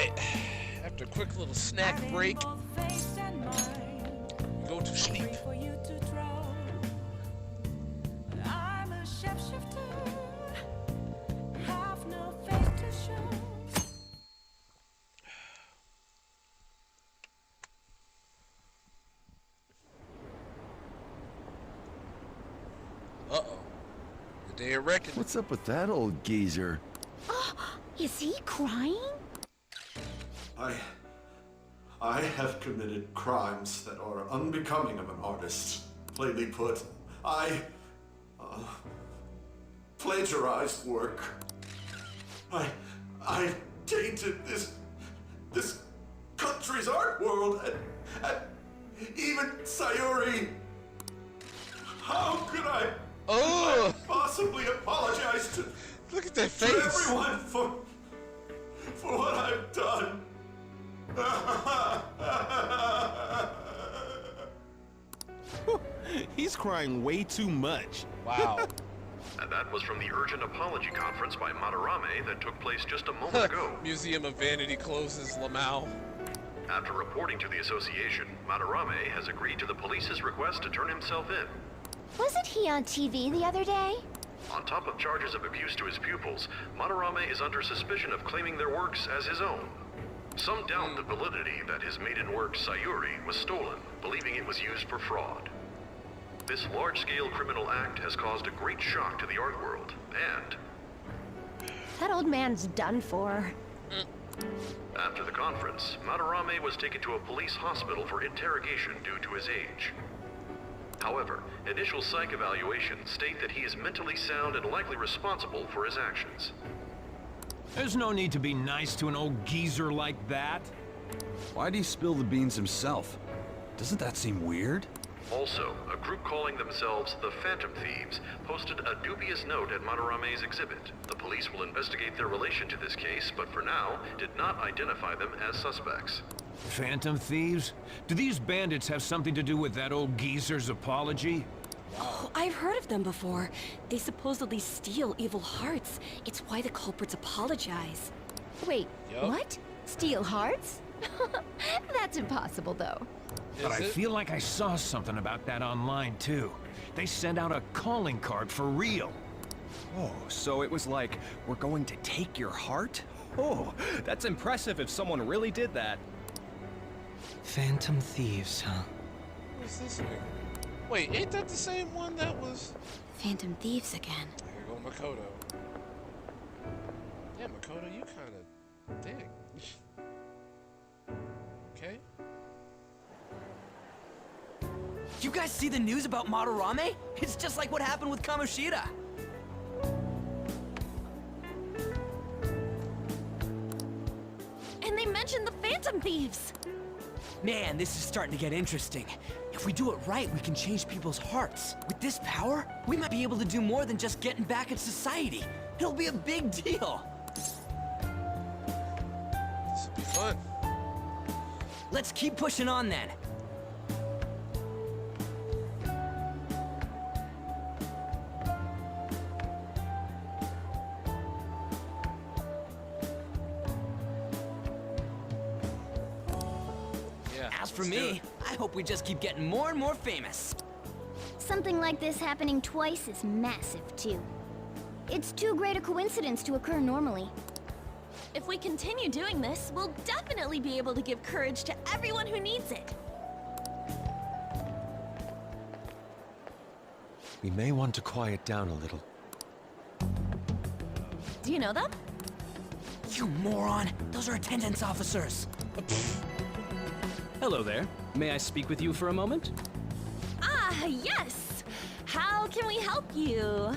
Alright, after a quick little snack break, go to sleep. Uh-oh. The day of reckoning. What's up with that old geezer? Is he crying? I have committed crimes that are unbecoming of an artist. Plainly put, I plagiarized work. I tainted this country's art world and even Sayuri. How could I possibly apologize to Look at that face. everyone for what I've done? He's crying way too much. Wow. And that was from the urgent apology conference by Madarame that took place just a moment ago. Museum of Vanity closes, Lamau. After reporting to the association, Madarame has agreed to the police's request to turn himself in. Wasn't he on TV the other day? On top of charges of abuse to his pupils, Madarame is under suspicion of claiming their works as his own. Some doubt the validity that his maiden work, Sayuri, was stolen, believing it was used for fraud. This large-scale criminal act has caused a great shock to the art world, and That old man's done for. after the conference, Madarame was taken to a police hospital for interrogation due to his age. However, initial psych evaluations state that he is mentally sound and likely responsible for his actions. There's no need to be nice to an old geezer like that. Why'd he spill the beans himself? Doesn't that seem weird? Also, a group calling themselves the Phantom Thieves posted a dubious note at Madarame's exhibit. The police will investigate their relation to this case, but for now, did not identify them as suspects. Phantom thieves? Do these bandits have something to do with that old geezer's apology? Oh, I've heard of them before. They supposedly steal evil hearts. It's why the culprits apologize. Wait, Yup. what? Steal hearts? That's impossible, though. But I Is it? feel like I saw something about that online, too. They sent out a calling card for real. Oh, so it was like, we're going to take your heart? Oh, that's impressive if someone really did that. Phantom thieves, huh? What's this nigga? Wait, ain't that the same one that was... Phantom thieves again. Here go Makoto. Yeah, Makoto, you kinda... Dang. Okay. You guys see the news about Madarame? It's just like what happened with Kamoshida. And they mentioned the Phantom thieves. Man, this is starting to get interesting. If we do it right, we can change people's hearts. With this power, we might be able to do more than just getting back at society. It'll be a big deal. This'll be fun. Let's keep pushing on then. Yeah. As for let's do me, it. I hope we just keep getting more and more famous. Something like this happening twice is massive, too. It's too great a coincidence to occur normally. If we continue doing this, we'll definitely be able to give courage to everyone who needs it. We may want to quiet down a little. Do you know them? You moron! Those are attendance officers. Hello there. May I speak with you for a moment? Ah, yes! How can we help you?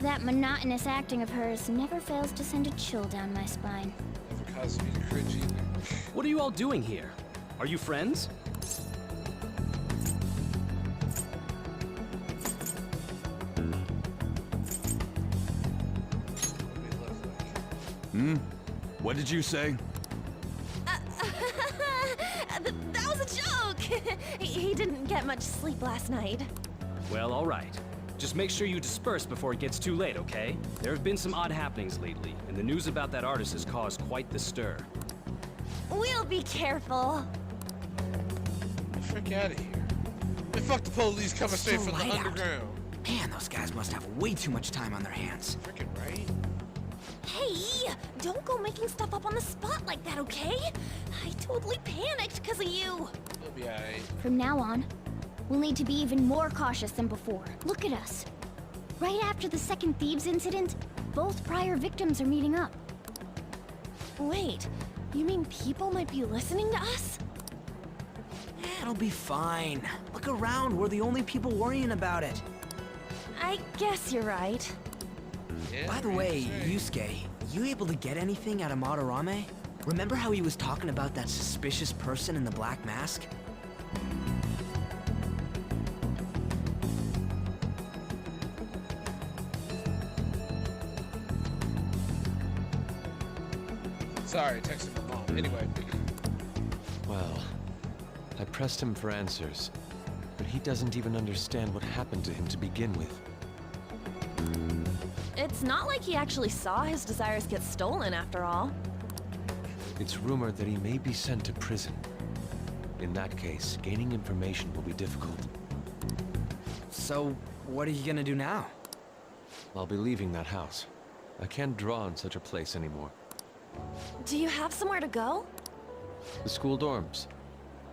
That monotonous acting of hers never fails to send a chill down my spine. Never caused me to cringe either. What are you all doing here? Are you friends? What did you say? That was a joke! He didn't get much sleep last night. Well, all right. Just make sure you disperse before it gets too late, okay? There have been some odd happenings lately, and the news about that artist has caused quite the stir. We'll be careful. Frick out of here. Man, fuck the police coming straight so from the light out. underground. Man, those guys must have way too much time on their hands. Frickin' right. Hey, don't go making stuff up on the spot like that, okay? I totally panicked because of you. It'll be alright. From now on, we'll need to be even more cautious than before. Look at us. Right after the second Thieves incident, both prior victims are meeting up. Wait, you mean people might be listening to us? It'll be fine. Look around, we're the only people worrying about it. I guess you're right. Yeah, By the way, Yusuke, you able to get anything out of Madarame? Remember how he was talking about that suspicious person in the black mask? Sorry, texting my mom. Anyway. Well, I pressed him for answers, but he doesn't even understand what happened to him to begin with. It's not like he actually saw his desires get stolen after all. It's rumored that he may be sent to prison. In that case, gaining information will be difficult. So, what are you gonna do now? I'll be leaving that house. I can't draw in such a place anymore. Do you have somewhere to go? The school dorms.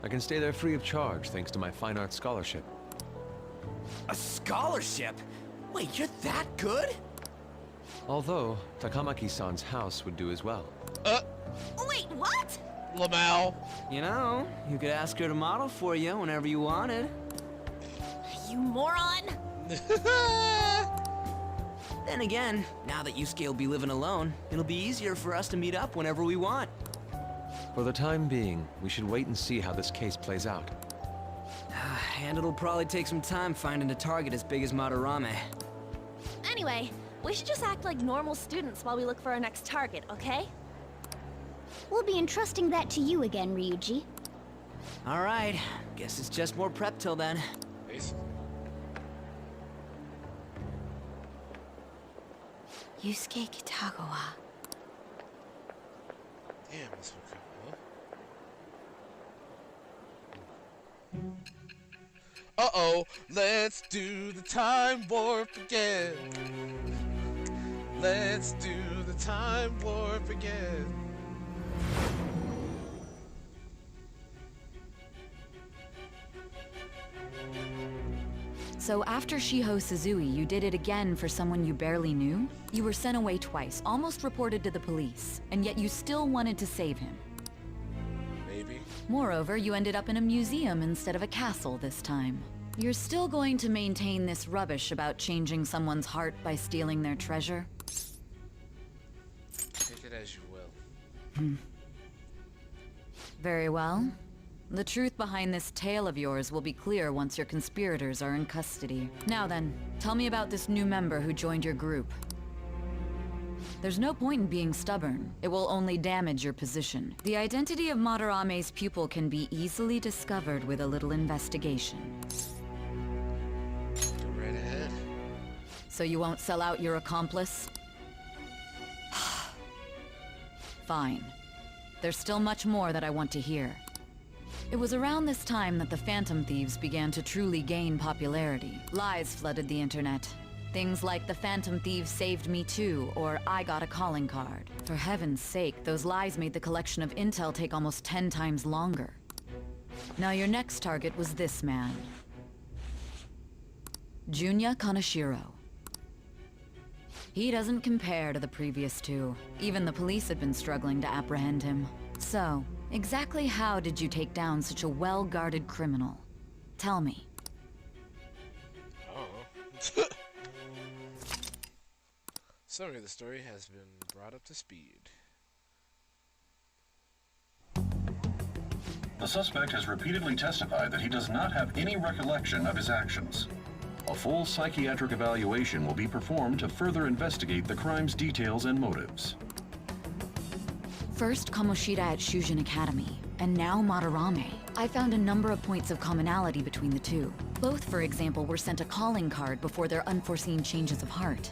I can stay there free of charge thanks to my fine arts scholarship. A scholarship? Wait, you're that good? Although, Takamaki-san's house would do as well. Wait, what? Lamau. You know, you could ask her to model for you whenever you wanted. You moron! Then again, now that Yusuke will be living alone, it'll be easier for us to meet up whenever we want. For the time being, we should wait and see how this case plays out. And it'll probably take some time finding a target as big as Madarame. Anyway, we should just act like normal students while we look for our next target, okay? We'll be entrusting that to you again, Ryuji. Alright, guess it's just more prep till then. Basically. Yusuke Kitagawa. Damn, that's so cool. Uh-oh, let's do the time warp again. Let's do the time warp again. So after Shiho Suzui, you did it again for someone you barely knew? You were sent away twice, almost reported to the police, and yet you still wanted to save him. Maybe. Moreover, you ended up in a museum instead of a castle this time. You're still going to maintain this rubbish about changing someone's heart by stealing their treasure? Take it as you will. Very well. The truth behind this tale of yours will be clear once your conspirators are in custody. Now then, tell me about this new member who joined your group. There's no point in being stubborn. It will only damage your position. The identity of Madarame's pupil can be easily discovered with a little investigation. Go right ahead. So you won't sell out your accomplice? Fine. There's still much more that I want to hear. It was around this time that the Phantom Thieves began to truly gain popularity. Lies flooded the internet. Things like the Phantom Thieves saved me too, or I got a calling card. For heaven's sake, those lies made the collection of intel take almost 10 times longer. Now your next target was this man. Junya Kaneshiro. He doesn't compare to the previous two. Even the police had been struggling to apprehend him. So, exactly how did you take down such a well-guarded criminal? Tell me. Oh. Summary of the story has been brought up to speed. The suspect has repeatedly testified that he does not have any recollection of his actions. A full psychiatric evaluation will be performed to further investigate the crime's details and motives. First Kamoshida at Shujin Academy, and now Madarame. I found a number of points of commonality between the two. Both, for example, were sent a calling card before their unforeseen changes of heart.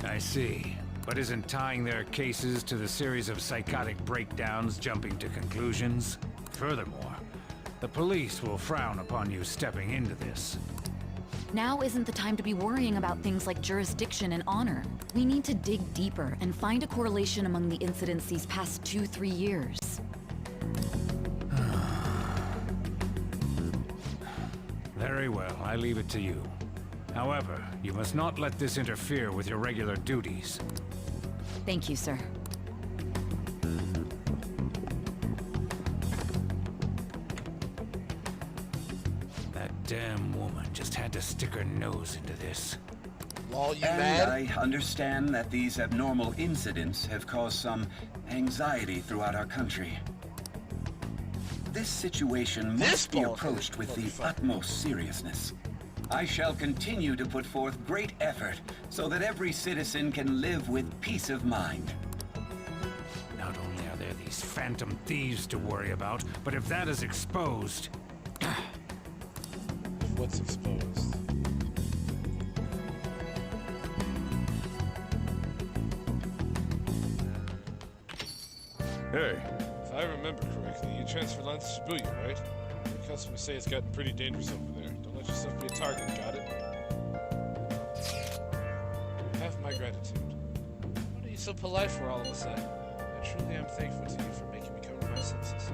I see. But isn't tying their cases to the series of psychotic breakdowns jumping to conclusions? Furthermore, the police will frown upon you stepping into this. Now isn't the time to be worrying about things like jurisdiction and honor. We need to dig deeper and find a correlation among the incidents these past 2-3 years. Very well, I leave it to you. However, you must not let this interfere with your regular duties. Thank you, sir. That damn woman just had to stick her nose into this. Lol, you And mad? I understand that these abnormal incidents have caused some anxiety throughout our country. This situation must be approached with the utmost seriousness. I shall continue to put forth great effort so that every citizen can live with peace of mind. Not only are there these phantom thieves to worry about, but if that is exposed... What's exposed? Hey. If I remember correctly, you transferred lines to Shibuya, right? Your customers say it's gotten pretty dangerous over there. Don't let yourself be a target, got it? You have my gratitude. What are you so polite for all of a sudden? I truly am thankful to you for making me come to my senses.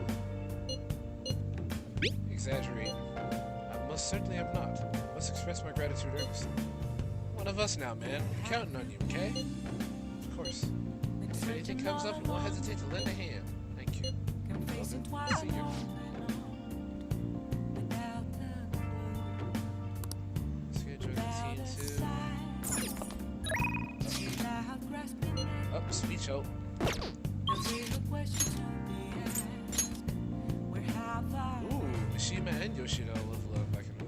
Exaggerating. I most certainly am not. I must express my gratitude earnestly. One of us now, man. We're counting on you, okay? Of course. If anything comes up, you won't hesitate to lend a hand. Thank you. See you. Up, speech out. Ooh, Mishima and Yoshida level up back in the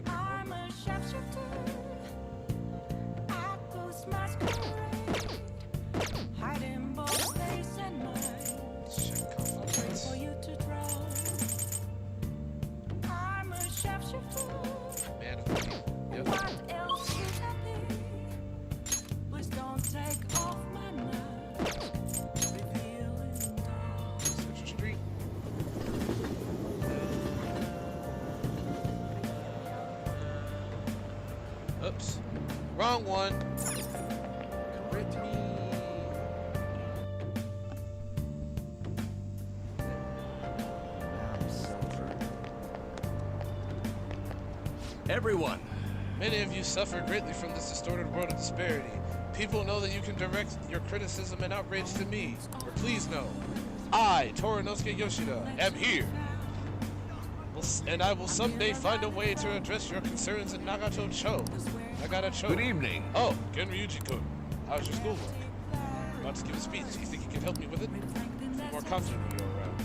Man of the week. Yep. Switch street. Oops. Wrong one. Crit me. Everyone! Many of you suffer greatly from this distorted world of disparity. People know that you can direct your criticism and outrage to me. Or please know, I, Torinosuke Yoshida, am here. And I will someday find a way to address your concerns in Nagato-cho. Nagata-cho. Good evening. Oh, Genryuji-kun. How's your schoolwork? I'm about to give a speech. Do you think you can help me with it? Feel more confident when you're around.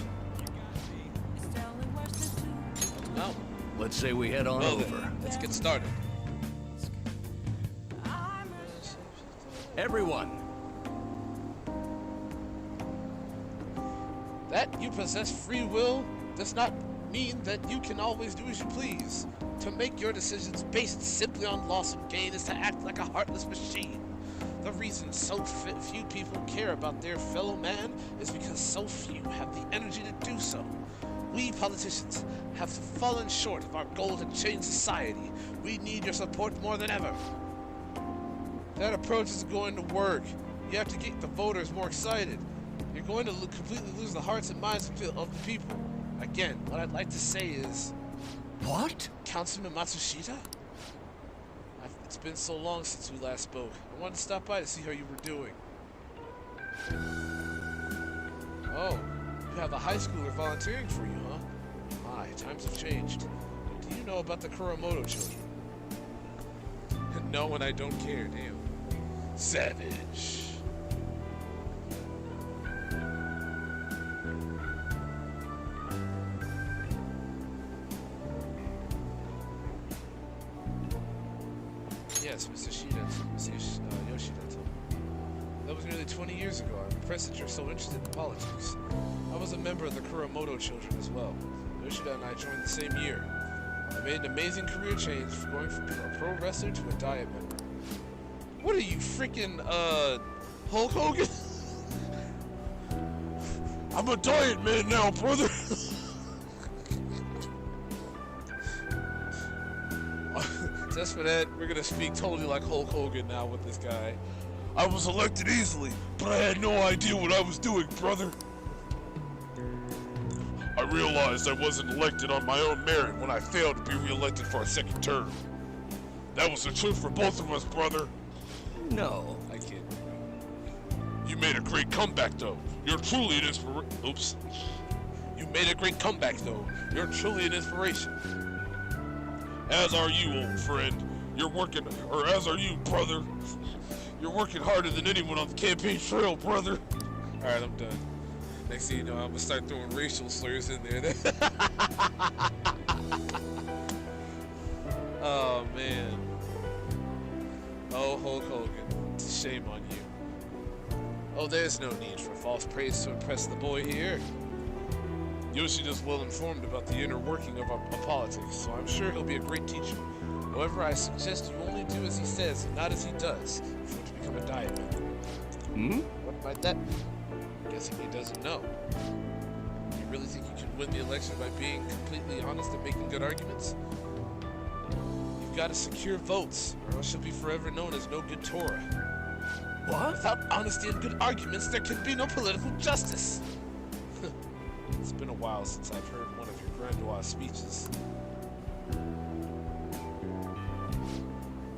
Now, let's say we head on well over. Then, let's get started. Everyone! That you possess free will does not mean that you can always do as you please. To make your decisions based simply on loss of gain is to act like a heartless machine. The reason so few people care about their fellow man is because so few have the energy to do so. We politicians have fallen short of our goal to change society. We need your support more than ever. That approach is going to work. You have to get the voters more excited. You're going to completely lose the hearts and minds of the people. Again, what I'd like to say is... What? Councilman Matsushita? It's been so long since we last spoke. I wanted to stop by to see how you were doing. Oh, you have a high schooler volunteering for you, huh? My, times have changed. Do you know about the Kuromoto children? No, and I don't care, damn. Savage. Yes, Mr. Yoshida told me. That was nearly 20 years ago. I'm impressed that you're so interested in politics. I was a member of the Kuromoto children as well. Yoshida and I joined the same year. I made an amazing career change from going from a pro wrestler to a diamond. What are you, freaking, Hulk Hogan? I'm a diet man now, brother. Just for that, we're gonna speak totally like Hulk Hogan now with this guy. I was elected easily, but I had no idea what I was doing, brother. I realized I wasn't elected on my own merit when I failed to be re-elected for a second term. That was the truth for both of us, brother. No. I kid. You made a great comeback, though. You're truly an inspiration. Oops. You made a great comeback, though. You're truly an inspiration. As are you, old friend. You're working, or as are you, brother. You're working harder than anyone on the campaign trail, brother. Alright, I'm done. Next thing you know, I'm gonna start throwing racial slurs in there. Oh, man. Oh, Hulk Hogan. Shame on you. Oh, there's no need for false praise to impress the boy here. Yoshida's well informed about the inner working of our politics, so I'm sure he'll be a great teacher. However, I suggest you only do as he says and not as he does if you want to become a diamond. Hmm? What might that be? Guessing he doesn't know. You really think you can win the election by being completely honest and making good arguments? You've got to secure votes, or else you'll be forever known as no good Torah. What? Without honesty and good arguments, there can be no political justice. It's been a while since I've heard one of your grandiose speeches.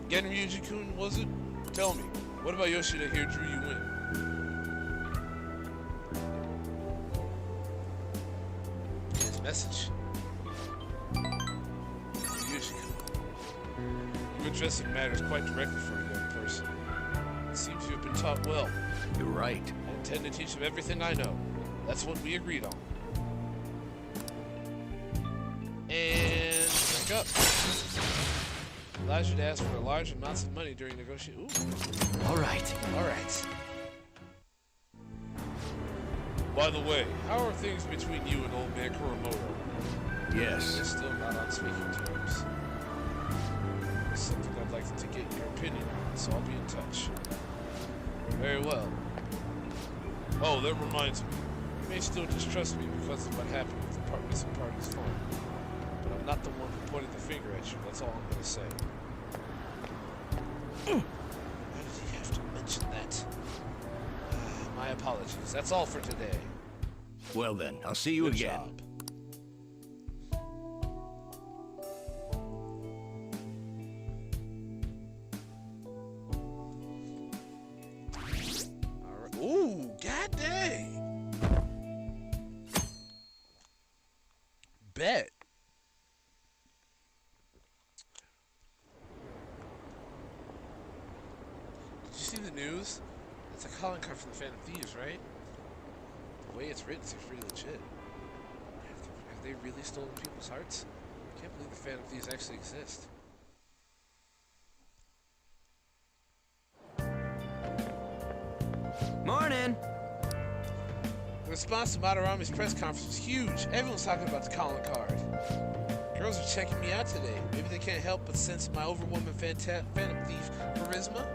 Again, Ryuji-kun, was it? Tell me, what about Yoshida here drew you in? His message. Ryuji-kun, you're addressing matters quite directly for a young person. It seems you have been taught well. You're right. I intend to teach him everything I know. That's what we agreed on. And back up. Allows you to ask for large amounts of money during negotiations. All right. All right. By the way, how are things between you and old man Kuromoto? Yes. They're still not on speaking terms. It's something I'd like to get your opinion on, so I'll be in touch. Very well. Oh, that reminds me. You may still distrust me because of what happened with the missing party's phone. But I'm not the one who pointed the finger at you, that's all I'm gonna say. Why did he have to mention that? My apologies. That's all for today. Well then, I'll see you Good again. job. Alright. Ooh, god dang. Bet. Did you see the news? It's a calling card from the Phantom Thieves, right? The way it's written seems pretty legit. Have they really stolen people's hearts? I can't believe the Phantom Thieves actually exist. Morning! The response to Madarame's press conference was huge. Everyone's talking about the calling card. Girls are checking me out today. Maybe they can't help but sense my overwhelming Phantom Thief charisma.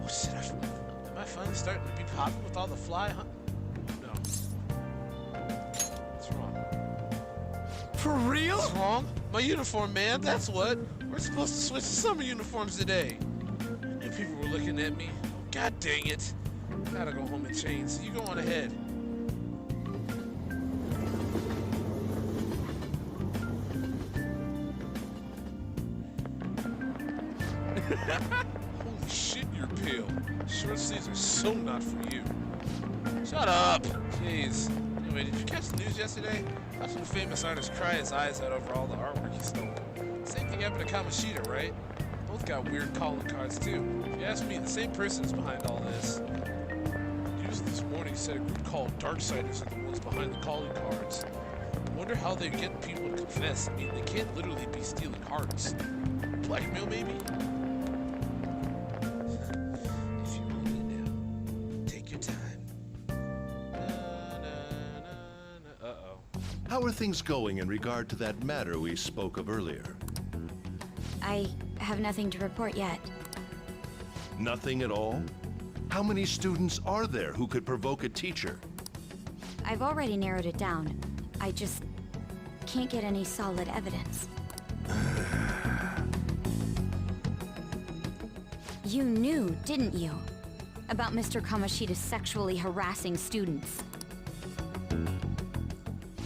Oh shit, am I finally starting to be popular with all the fly, huh? No. What's wrong? For real? What's wrong? My uniform, man, that's what. We're supposed to switch to summer uniforms today. I knew people were looking at me. God dang it. Gotta go home and change, so you go on ahead. Holy shit, you're pale. Short sleeves are so not for you. Shut up! Jeez. Anyway, did you catch the news yesterday? How some famous artist cry his eyes out over all the artwork he stole. Same thing happened to Kamoshida, right? Both got weird calling cards too. If you ask me, the same person is behind all this. News this morning said a group called Darksiders are the ones behind the calling cards. I wonder how they're getting people to confess. I mean, they can't literally be stealing hearts. Blackmail, maybe? If you only knew. Take your time. How are things going in regard to that matter we spoke of earlier? I have nothing to report yet. Nothing at all? How many students are there who could provoke a teacher? I've already narrowed it down. I just can't get any solid evidence. You knew, didn't you? About Mr. Kamashita sexually harassing students.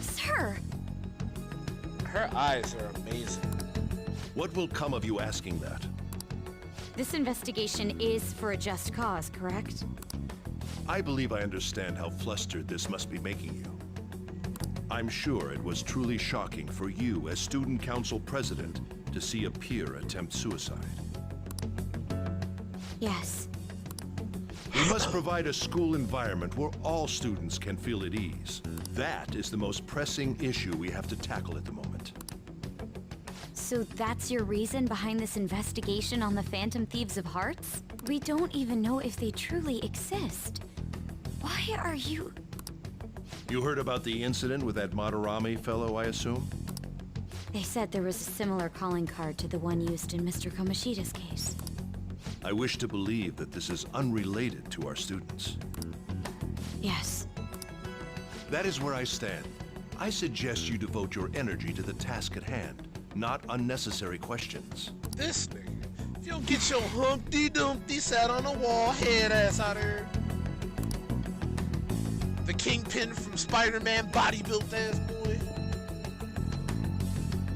Sir! Her eyes are amazing. What will come of you asking that? This investigation is for a just cause, correct? I believe I understand how flustered this must be making you. I'm sure it was truly shocking for you as student council president to see a peer attempt suicide. Yes. We must provide a school environment where all students can feel at ease. That is the most pressing issue we have to tackle at the moment. So that's your reason behind this investigation on the Phantom Thieves of Hearts? We don't even know if they truly exist. Why are you... You heard about the incident with that Madarame fellow, I assume? They said there was a similar calling card to the one used in Mr. Kamashita's case. I wish to believe that this is unrelated to our students. Yes. That is where I stand. I suggest you devote your energy to the task at hand, not unnecessary questions. This nigga. If you don't get your Humpty Dumpty sat on a wall head ass out of here. The Kingpin from Spider-Man body-built ass boy.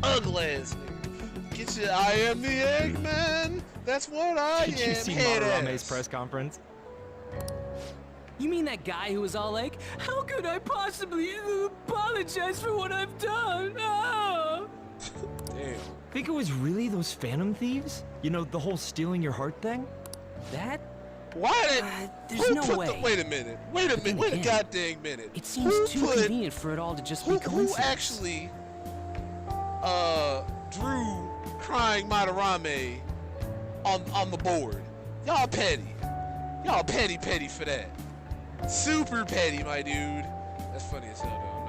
Ugly ass nigga. Get your I am the Eggman. That's what I am. Did you see Madarame's press conference? You mean that guy who was all like, how could I possibly apologize for what I've done? Oh. Damn. Think it was really those Phantom Thieves? You know, the whole stealing your heart thing? That? Why did... there's no way. Wait a minute. Wait a goddamn minute. It seems too convenient for it all to just be coincidence. Who actually drew crying Madarame on the board? Y'all petty. Y'all petty for that. Super petty, my dude. That's funny as hell, though.